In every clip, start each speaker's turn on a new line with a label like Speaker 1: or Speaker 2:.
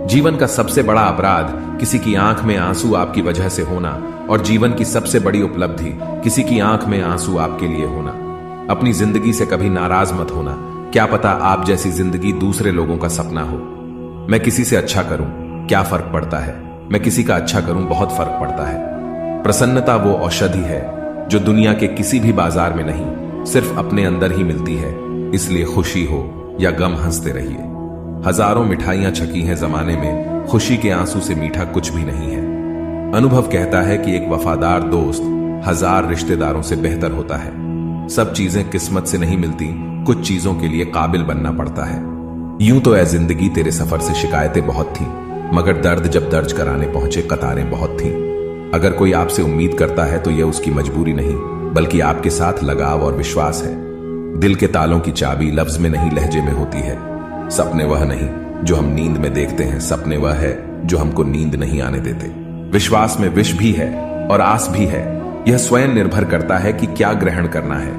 Speaker 1: जीवन का सबसे बड़ा अपराध किसी की आंख में आंसू आपकी वजह से होना और जीवन की सबसे बड़ी उपलब्धि किसी की आंख में आंसू आपके लिए होना। अपनी जिंदगी से कभी नाराज मत होना, क्या पता आप जैसी जिंदगी दूसरे लोगों का सपना हो। मैं किसी से अच्छा करूं, क्या फर्क पड़ता है, मैं किसी का अच्छा करूं, बहुत फर्क पड़ता है। प्रसन्नता वो औषधि है जो दुनिया के किसी भी बाजार में नहीं, सिर्फ अपने अंदर ही मिलती है। इसलिए खुशी हो या गम हंसते रहिए। हजारों मिठाइयां छकी हैं जमाने में, खुशी के आंसू से मीठा कुछ भी नहीं है। अनुभव कहता है कि एक वफादार दोस्त हजार रिश्तेदारों से बेहतर होता है। सब चीजें किस्मत से नहीं मिलती, कुछ चीजों के लिए काबिल बनना पड़ता है। यूं तो ऐ जिंदगी तेरे सफर से शिकायतें बहुत थीं, मगर दर्द जब दर्ज कराने पहुंचे कतारें बहुत थीं। अगर कोई आपसे उम्मीद करता है तो यह उसकी मजबूरी नहीं, बल्कि आपके साथ लगाव और विश्वास है। दिल के तालों की चाबी लफ्ज में नहीं लहजे में होती है। सपने वह नहीं जो हम नींद में देखते हैं, सपने वह है जो हमको नींद नहीं आने देते। विश्वास में विष भी है और आस भी है। यह स्वयं निर्भर करता है कि क्या ग्रहण करना है।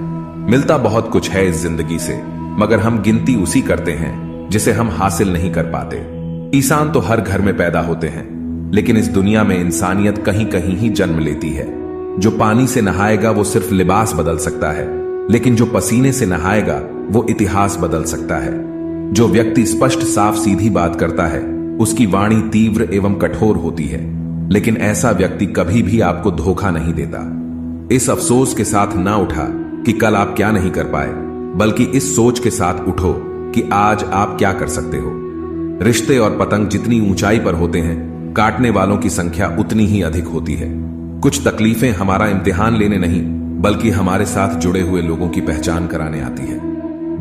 Speaker 1: मिलता बहुत कुछ है इस जिंदगी से, मगर हम गिनती उसी करते हैं जिसे हम हासिल नहीं कर पाते। इंसान तो हर घर में पैदा होते हैं, लेकिन इस दुनिया में इंसानियत कहीं कहीं ही जन्म लेती है। जो पानी से नहाएगा वो सिर्फ लिबास बदल सकता है, लेकिन जो पसीने से नहाएगा वो इतिहास बदल सकता है। जो व्यक्ति स्पष्ट साफ सीधी बात करता है उसकी वाणी तीव्र एवं कठोर होती है, लेकिन ऐसा व्यक्ति कभी भी आपको धोखा नहीं देता। इस अफसोस के साथ ना उठा कि कल आप क्या नहीं कर पाए, बल्कि इस सोच के साथ उठो कि आज आप क्या कर सकते हो। रिश्ते और पतंग जितनी ऊंचाई पर होते हैं, काटने वालों की संख्या उतनी ही अधिक होती है। कुछ तकलीफें हमारा इम्तिहान लेने नहीं, बल्कि हमारे साथ जुड़े हुए लोगों की पहचान कराने आती है।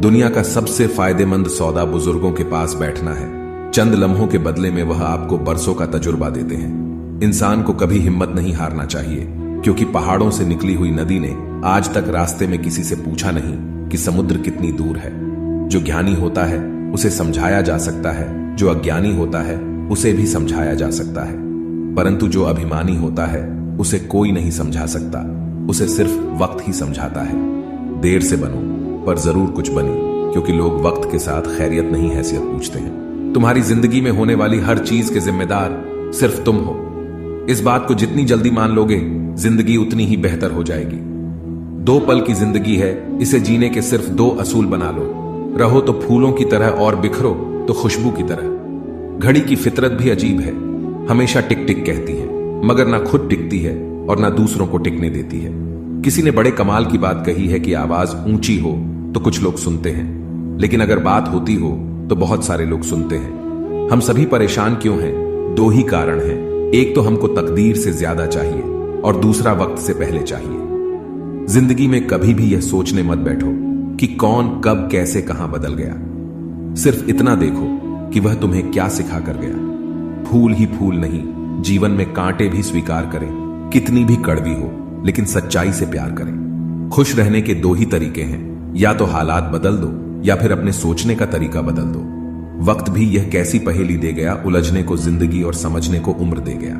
Speaker 1: दुनिया का सबसे फायदेमंद सौदा बुजुर्गों के पास बैठना है। चंद लम्हों के बदले में वह आपको बरसों का तजुर्बा देते हैं। इंसान को कभी हिम्मत नहीं हारना चाहिए, क्योंकि पहाड़ों से निकली हुई नदी ने आज तक रास्ते में किसी से पूछा नहीं कि समुद्र कितनी दूर है। जो ज्ञानी होता है उसे समझाया जा सकता है, जो अज्ञानी होता है उसे भी समझाया जा सकता है, परंतु जो अभिमानी होता है उसे कोई नहीं समझा सकता, उसे सिर्फ वक्त ही समझाता है। देर से बनो पर जरूर कुछ बनी, क्योंकि लोग वक्त के साथ खैरियत नहीं हैसियत पूछते हैं। तुम्हारी जिंदगी में होने वाली हर चीज के जिम्मेदार सिर्फ तुम हो। इस बात को जितनी जल्दी मान लोगे, जिंदगी उतनी ही बेहतर हो जाएगी। 2 पल की जिंदगी है, इसे जीने के सिर्फ 2 असूल बना लो। रहो तो फूलों की तरह और बिखरो तो खुशबू की तरह। घड़ी की फितरत भी अजीब है, हमेशा टिक टिक कहती है, मगर ना खुद टिकती है और ना दूसरों को टिकने देती है। किसी ने बड़े कमाल की बात कही है कि आवाज ऊंची हो तो कुछ लोग सुनते हैं, लेकिन अगर बात होती हो तो बहुत सारे लोग सुनते हैं। हम सभी परेशान क्यों हैं? 2 ही कारण हैं। एक तो हमको तकदीर से ज्यादा चाहिए और दूसरा वक्त से पहले चाहिए। जिंदगी में कभी भी यह सोचने मत बैठो कि कौन कब कैसे कहां बदल गया। सिर्फ इतना देखो कि वह तुम्हें क्या सिखा कर गया। फूल ही फूल नहीं, जीवन में कांटे भी स्वीकार करें, कितनी भी कड़वी हो, लेकिन सच्चाई से प्यार करें। खुश रहने के 2 ही तरीके हैं, या तो हालात बदल दो या फिर अपने सोचने का तरीका बदल दो। वक्त भी यह कैसी पहेली दे गया, उलझने को जिंदगी और समझने को उम्र दे गया।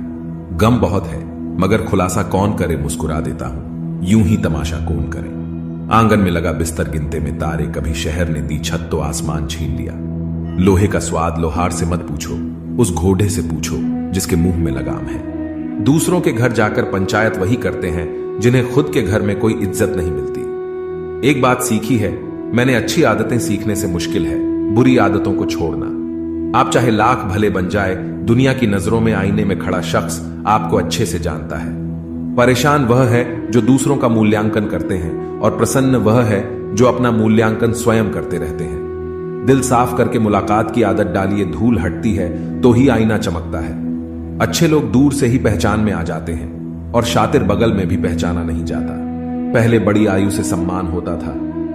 Speaker 1: गम बहुत है, मगर खुलासा कौन करे, मुस्कुरा देता हूं, यूं ही तमाशा कौन करे। आंगन में लगा बिस्तर गिनते में तारे, कभी शहर ने दी छत तो आसमान छीन लिया। लोहे का स्वाद लोहार से मत पूछो, उस घोड़े से पूछो जिसके मुंह में लगाम है। दूसरों के घर जाकर पंचायत वही करते हैं जिन्हें खुद के घर में कोई इज्जत नहीं मिलती। एक बात सीखी है मैंने, अच्छी आदतें सीखने से मुश्किल है बुरी आदतों को छोड़ना। आप चाहे लाख भले बन जाए, दुनिया की नजरों में आईने में खड़ा शख्स आपको अच्छे से जानता है। परेशान वह है जो दूसरों का मूल्यांकन करते हैं, और प्रसन्न वह है जो अपना मूल्यांकन स्वयं करते रहते हैं। दिल साफ करके मुलाकात की आदत डालिए, धूल हटती है तो ही आईना चमकता है। अच्छे लोग दूर से ही पहचान में आ जाते हैं, और शातिर बगल में भी पहचाना नहीं जाता। पहले बड़ी आयु से सम्मान होता था,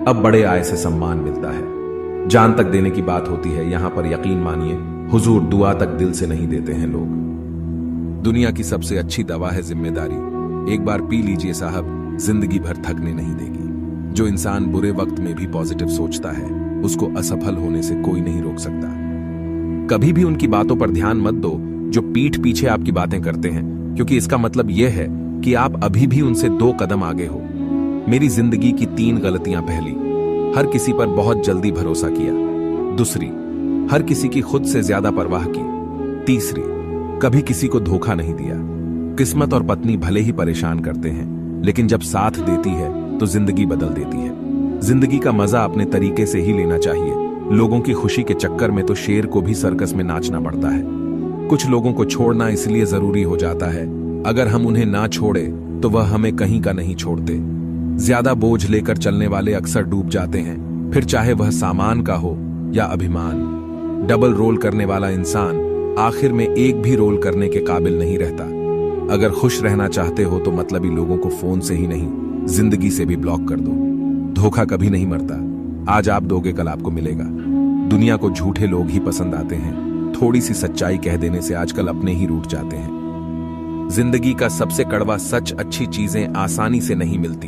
Speaker 1: अब बड़े आय से सम्मान मिलता है। जान तक देने की बात होती है, यहां पर यकीन मानिए हुजूर दुआ तक दिल से नहीं देते हैं लोग। दुनिया की सबसे अच्छी दवा है जिम्मेदारी। एक बार पी लीजिए साहब, जिंदगी भर थकने नहीं देगी। जो इंसान बुरे वक्त में भी पॉजिटिव सोचता है, उसको असफल होने से कोई नहीं रोक सकता। कभी भी उनकी बातों पर ध्यान मत दो जो पीठ पीछे आपकी बातें करते हैं, क्योंकि इसका मतलब यह है कि आप अभी भी उनसे 2 कदम आगे हो। मेरी जिंदगी की 3 गलतियां। पहली, हर किसी पर बहुत जल्दी भरोसा किया। दूसरी, हर किसी की खुद से ज्यादा परवाह की। तीसरी, कभी किसी को धोखा नहीं दिया। किस्मत और पत्नी भले ही परेशान करते हैं, लेकिन जब साथ देती है तो जिंदगी बदल देती है। जिंदगी का मजा अपने तरीके से ही लेना चाहिए। लोगों की खुशी के चक्कर में तो शेर को भी सर्कस में नाचना पड़ता है। कुछ लोगों को छोड़ना इसलिए जरूरी हो जाता है, अगर हम उन्हें ना छोड़े तो वह हमें कहीं का नहीं छोड़ते। ज्यादा बोझ लेकर चलने वाले अक्सर डूब जाते हैं, फिर चाहे वह सामान का हो या अभिमान। डबल रोल करने वाला इंसान आखिर में एक भी रोल करने के काबिल नहीं रहता। अगर खुश रहना चाहते हो तो मतलबी लोगों को फोन से ही नहीं, जिंदगी से भी ब्लॉक कर दो। धोखा कभी नहीं मरता, आज आप दोगे कल आपको मिलेगा। दुनिया को झूठे लोग ही पसंद आते हैं, थोड़ी सी सच्चाई कह देने से आजकल अपने ही रूठ जाते हैं। जिंदगी का सबसे कड़वा सच, अच्छी चीजें आसानी से नहीं मिलती,